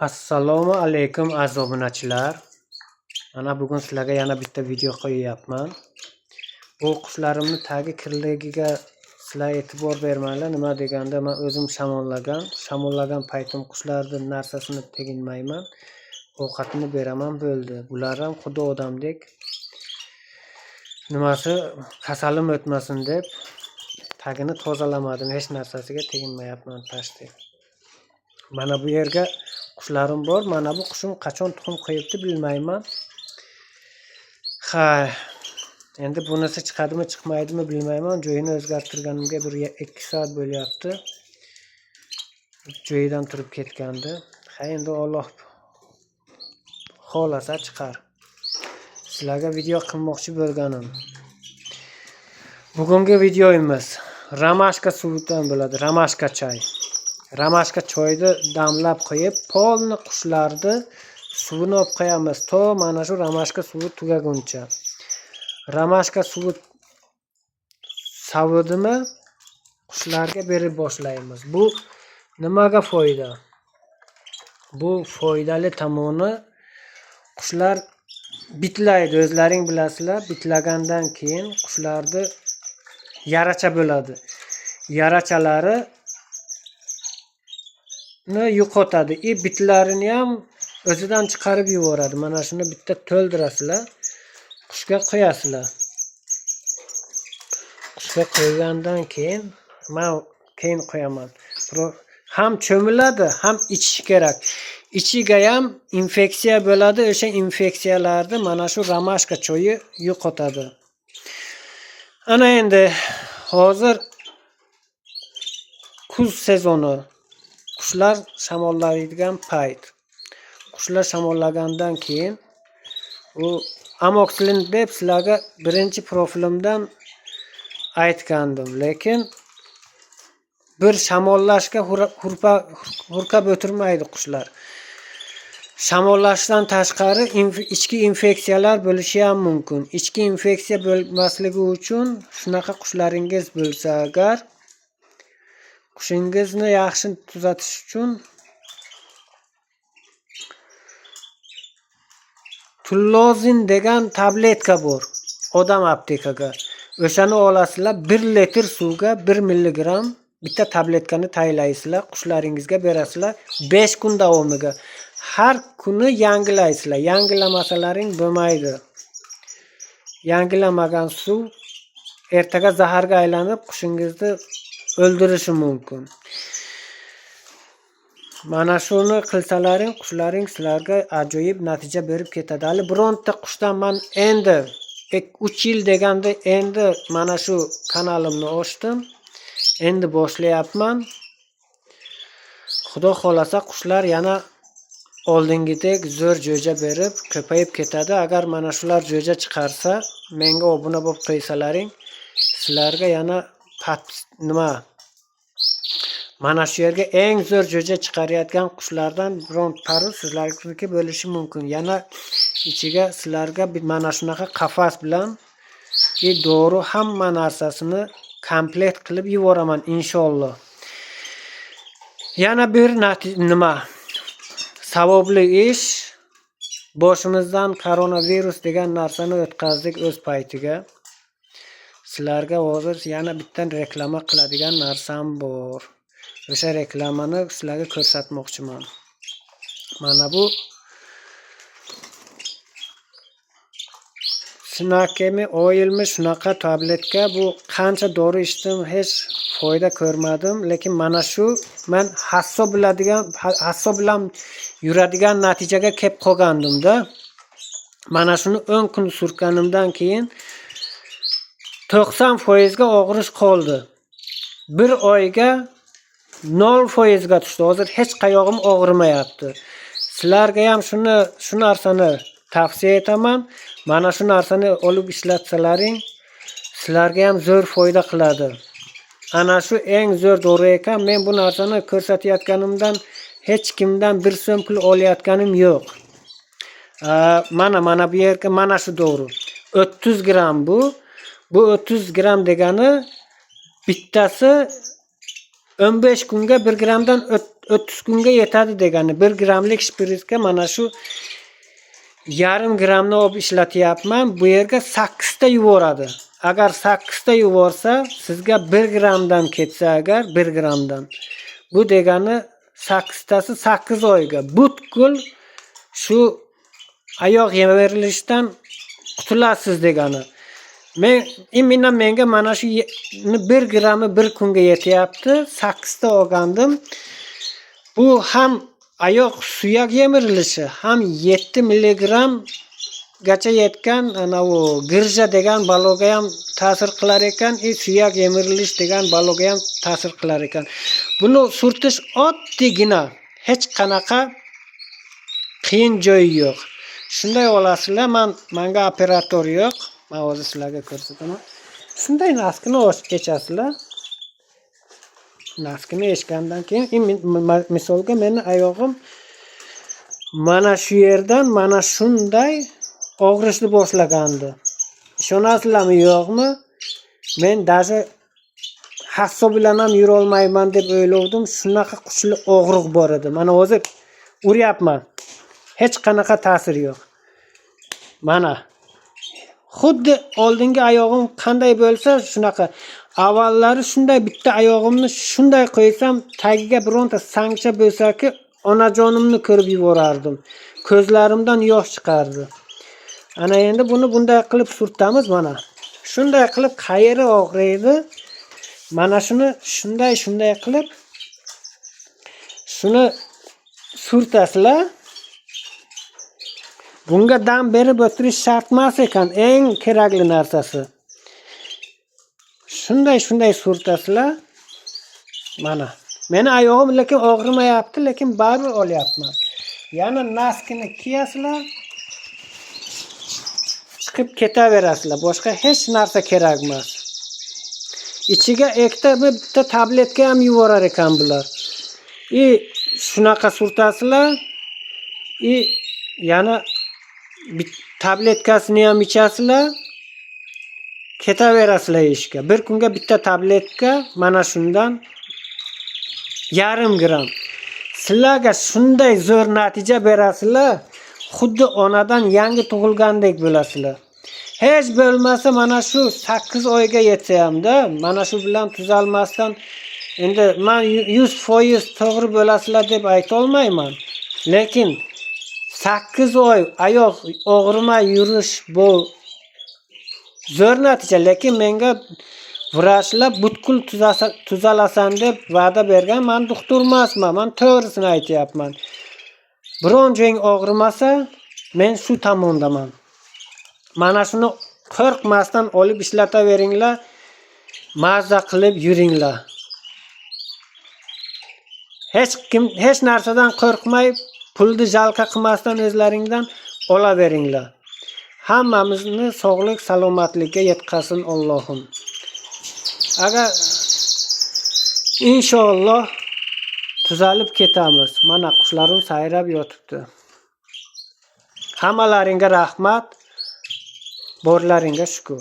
Assalomu alaykum aziz obunachilar. Mana bugun sizlarga yana bitta video qo'yyapman. Bu qushlarımni tagi kirligiga sizlar e'tibor bermanglar. Nima deganda men o'zim shamollagan paytim qushlarning narsasini teginmayman. Ovqatini beraman bo'ldi. Bular ham xuddi odamdek nimasi kasalim o'tmasin deb tagini tozalamadim. Hech narsasiga teginmayapman tashdek. Mana bu yerga qushlarim bor. Mana bu qushim qachon tuxum qo'yibdi bilmayman. Ha, endi bunisi chiqadimi, chiqmaydimi bilmayman. Joyini o'zgartirganimga bir 2 soat bo'lyapti. Joyidan turib ketgandi. Ha, endi Alloh xolasa chiqar. Sizlarga video qilmoqchi bo'lganim. Bugungi videomiz ramashka suvidan bo'ladi. Ramashka choy. Ramashka choyni damlab qo'yib, polni qushlarni suvini olib qo'yamiz. To mana shu ramashka suvi tugaguncha. Ramashka suvi savidimi qushlarga berib boshlaymiz. Bu nimaga foyda? Bu foydali tomoni qushlar bitlaydi, o'zlaring bilasizlar. Bitlagandan keyin qushlarni yaracha bo'ladi. Yarachalari yo'qotadi. Bitlarini ham o'zidan chiqarib yuboradi. Mana shuni bitta to'ldirasizlar. Qushga qo'yasizlar. Qushga qo'ygandan keyin men keyin qo'yaman. Ham cho'miladi, ham ichish kerak. Ichiga ham infeksiya bo'ladi. O'sha infeksiyalarni mana shu ramashka choyi yo'qotadi. Ana endi hozir kuz sezoni. Qushlar shamollaydigan payt. Qushlar shamollagandan keyin u amoxilin deb sizlarga birinchi profilimdan aytgandim, lekin bir shamollashga hurkab o'tirmaydi qushlar. Shamollashdan tashqari ichki infeksiyalar bo'lishi ham mumkin. Ichki infeksiya bo'lmasligi uchun shunaqa qushlaringiz bo'lsa agar qushingizni yaxshi tuzatish uchun Tullozin degan tabletka bor. Odam aptekaga. O'shani olasizlar, 1 litr suvga 1 milligram bitta tabletkani taylaysizlar, qushlaringizga berasizlar 5 kun davomiga. Har kuni yangilaysizlar. Yangilamasalaring bo'lmaydi. Yangilamagan suv ertaga zaharga aylanib qushingizni o'ldirishi mumkin. Mana shuni qilsalaring qushlaring sizlarga ajoyib natija berib ketadi. Hali bironta qushdan men endi 3 yil deganda endi mana shu kanalimni ochdim. Endi boshlayapman. Xudo xolasa qushlar yana oldingidek zo'r jo'ja berib ko'payib ketadi. Agar mana shular jo'ja chiqarsa, menga obuna bo'lib qo'ysalaring, sizlarga yana mana shu yerga eng zo'r jo'ja chiqarayotgan qushlardan biron pari sizlarniki bo'lishi mumkin. Yana ichiga sizlarga mana shunaqa qafas bilan dori hamma narsasini komplekt qilib yuboraman inshaalloh. Yana bir savobli ish, boshimizdan koronavirus degan narsani o'tkazdik o'z paytiga. Sizlarga hozir yana bitta reklama qiladigan narsam bor. O'sha reklamani sizlarga ko'rsatmoqchiman. Mana bu Sinakemi oyilmi shunaqa tabletka. Bu qancha dori ichdim, hech foyda ko'rmadim, lekin mana shu men hassob bilan yuradigan natijaga kelib qolgandim-da. Mana shuni 10 kun surganimdan keyin 90% ga og'rish qoldi. Bir oyga 0% ga tushdi. Hozir hech qayog'im og'rimayapti. Sizlarga ham shu narsani tavsiya etaman. Mana shu narsani olib ishlatsalaring, sizlarga ham zo'r foyda qiladi. Ana shu eng zo'r dori ekan. Men bu narsani ko'rsatayotganimdan hech kimdan 1 so'm pul olayotganim yo'q. Mana bu yerga mana shu dori. 30 gram bu. Bu 30 gram degani bittasi 15 kunga 1 gramdan 30 kunga yetadi degani. 1 gramlik shpirtga mana shu yarim gramni olib ishlatyapman. Bu yerga 8 ta yuboradi. Agar 8 ta yuborsa, sizga 1 gramdan ketsa agar 1 gramdan. Bu degani 8 tasi 8 oyga butkul shu oyoq yemirilishdan qutulasiz degani. Menga mana shu 1 grammi 1 kunga yetyapti. 8 ta olgandim. Bu ham oyoq suyak yemirilishi, ham 7 milligram gacha yetgan ana u girja degan baloga ham ta'sir qilar ekan, suyak yemirilish degan baloga ham ta'sir qilar ekan. Buni surtish oddiygina, hech qanaqa qiyin joyi yo'q. Shunday olasizlar, menga operator yo'q. Men hozir sizlarga ko'rsataman. Shunday naskini ochib kechasizlar. Naskini eshgandan keyin misolga meni oyog'im mana shu yerdan mana shunday og'rishni boshlagandi. Ishonasizlarmi yo'qmi? Men даже hasso bilan ham yura olmayman deb o'ylovdim. Shunaqa kuchli og'riq bor edi. Mana hozir uryapman. Hech qanaqa ta'sir yo'q. Mana xuddi oldingi oyog'im qanday bo'lsa shunaqa. Avvallari shunday bitta oyog'imni shunday qo'ysam, tagiga bironta sangcha bo'lsa-ki, onajonimni ko'rib yuborardim. Ko'zlarimdan yosh chiqardi. Ana endi buni bunday qilib surtamiz mana. Shunday qilib qayeri og'riydi. Mana shuni shunday qilib shuni surtasizlar. Bunga dam berib o'tirish shart emas ekan, eng kerakli narsasi. Shunday surtasizlar. Mana. Meni oyog'im lekin og'rimayapti, lekin baribir olyapman. Yana naskini kiyasizlar. Chiqib ketaverasizlar. Boshqa hech narsa kerak emas. Ichiga bitta tabletka ham yuborar ekan bular. Shunaqa surtasizlar. Yana tabletkasini ham ichasizlar. Ketaverasizlar ishga. Bir kunga bitta tabletka mana shundan yarim gram. Sizlarga shunday zo'r natija berasizlar. Xuddi onadan yangi tug'ilgandek bo'lasizlar. Hech bo'lmasa mana shu 8 oyga yetsa hamda, mana shu bilan tuzalmasdan endi men 100% to'g'ri bo'lasizlar deb ayta olmayman. Lekin 8 oy oyoq og'rimay yurish bu zo'r natija, lekin menga vrachlar butkul tuzalasan deb va'da bergan. Men doktor emasman, men to'g'risini aytyapman. Biron joying og'rimasa, men shu tomondaman. Mana shuni qo'rqmasdan olib ishlataveringlar, mazza qilib yuringlar. Hech narsadan qo'rqmay, pulni jalqa qilmasdan o'zlaringdan olaveringlar. Hammamizni sog'lik, salomatlikka yetkazsin Allohim. Agar inshaalloh tuzalib ketamiz. Mana qushlarim sayrab yotibdi. Hammalaringga rahmat. Borlaringga shukr.